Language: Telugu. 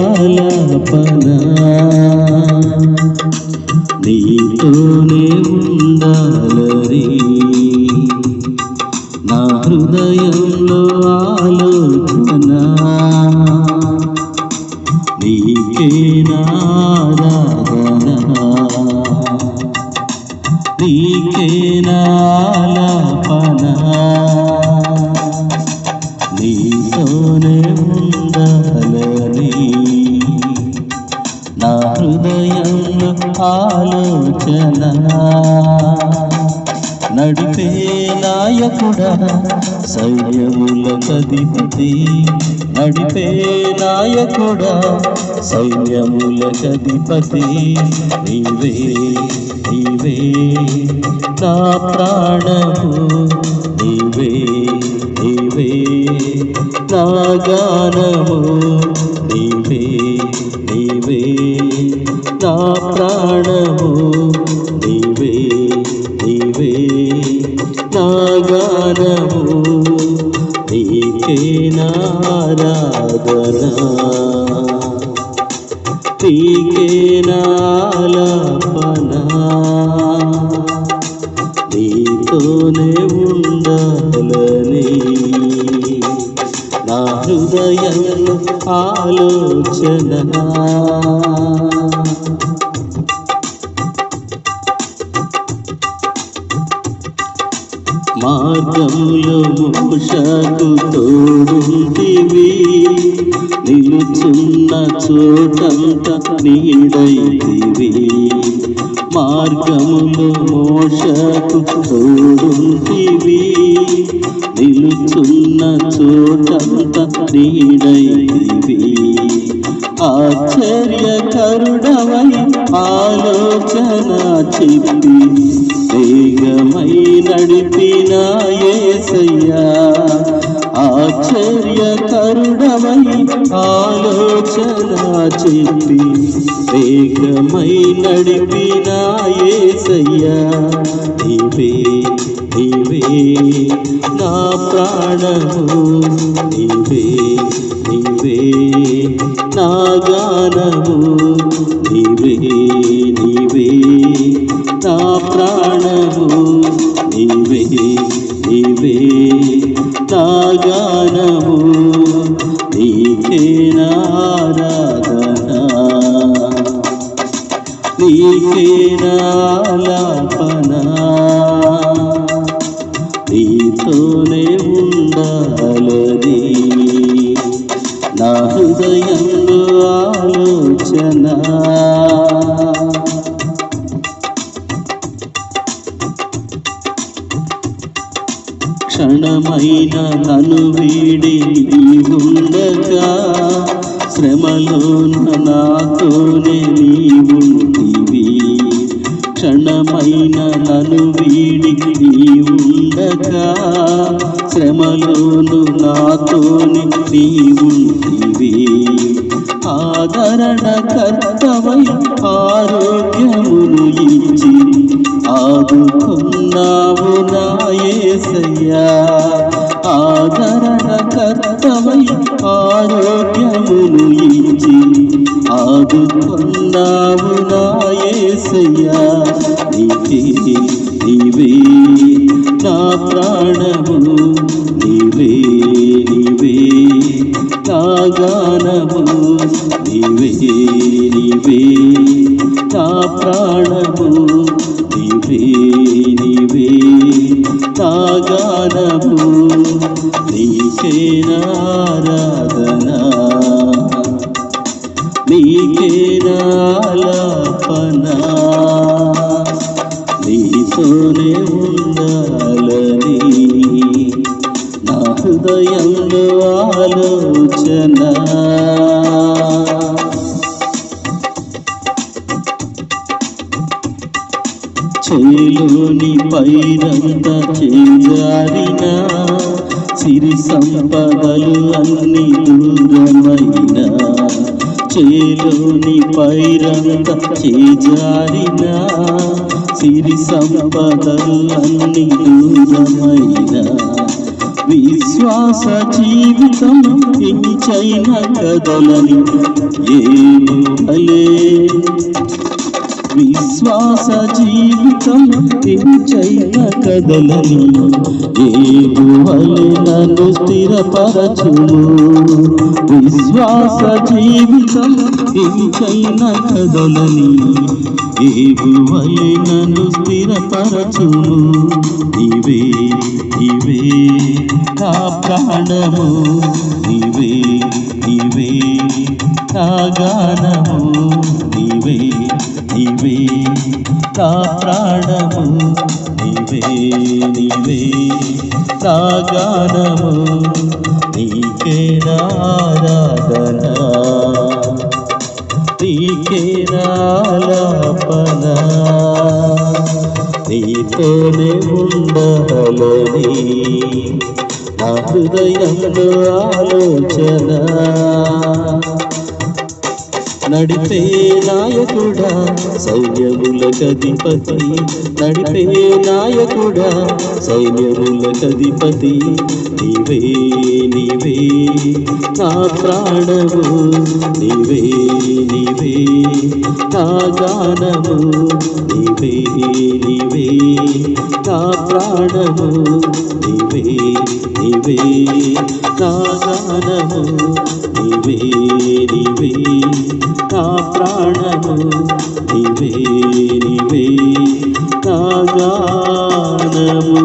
నీకేనాలాపనా నీతోనే ఉండాలని నా హృదయంలో ఆలోచన నీకేనారాధన నీకేనాలాపన నీతోనే ఉండాలని నా హృదయంలో ఆలోచన నడిపే నాయకుడా సైన్యములకధిపతి నడిపే నాయకుడా సైన్యములకధిపతి నీవే నీవే నా ప్రాణము నీవే నీవే నా గానము నీవే నీవే నా ప్రాణము నీవే నీవే నా గానము నీకే నారాధన నీకే నాలాపన నీతోనే ఉండాలని నా హృదయంలో ఆలోచన మార్గములో మోషకు తోడుంటివి నిలుచున్న చోటంత నీడైతివి మార్గములో మోషకు తోడుంటివి నిలుచున్న చోటంత నీడైతివి ఆశ్చర్యకరుడవై ఆలోచన చెప్పి వేగమై నడిపిన యేసయ్యా ఆశ్చర్యకరుడవై ఆలోచన చెప్పి వేగమై నడిపిన యేసయ్యా నీవే నీవే నా ప్రాణము నీవే నీవే నా గానము నీవే నీవే నా ప్రాణము నీవే నీవే నా గానము నీకే నారాధన నీకే నాలాపన నీతోనే ఉండాలని నా హృదయంలో ఆలోచన క్షణమైన నన్ను వీడి నీవుండగా శ్రమలోన నాతోనే నీవుంటివి క్షణమైన నన్ను వీడి నీవుండగా శ్రమలోను నాతోనే నీవుంటివి ఆదరణ కర్తవై ఆరోగ్యమును ఇచ్చి ఆదుకున్నావు నా యేసయ్యా ఆదరణ కర్తవై ఆరోగ్యమును ఇచ్చి ఆదుకున్నావు నా యేసయ్యా నీవే నీవే నా ప్రాణము నీవే నీవే నా గానము నీవే నీవే నా ప్రాణము నీవే నీవే నా గానము నీకే నారాధన నీకే నాలాపన నీతోనే ఉండాలని నా హృదయంలో ఆలోచన చేలోని పైరంత చేజారిన సిరి సంపదలు అన్ని దూరమైన చేలోని పైరంత చేజారిన సిరి సంపదలన్నీ దూరమైన విశ్వాస జీవితం ఎంచైన కదలని ఏమలే విశ్వాస జీవితం ఎంచైన కదలని ఏమలే నన్ను స్థిరపరచుము విశ్వాస జీవితం ఎంచైన కదలని ఏమలే నన్ను స్థిరపరచుము నీవే నీవే నా ప్రాణము నీవే నీవే నా గానము నీవే నీవే నా ప్రాణము నీవే నీవే నా గానము నీకే నా ఆరాధన నీకే నా ఆలాపన నీతోనే ఉండాలని నా హృదయంలో ఆలోచన నడిపే నాయకుడా సైన్యములకధిపతి నడిపే నాయకుడా సైన్యములకధిపతి నీవే నీవే నా ప్రాణము నీవే నీవే నా గానము నీవే నీవే నా ప్రాణము నీవే నీవే నా గానము నీవే నీవే నా ప్రాణము నీవే నీవే నా గానము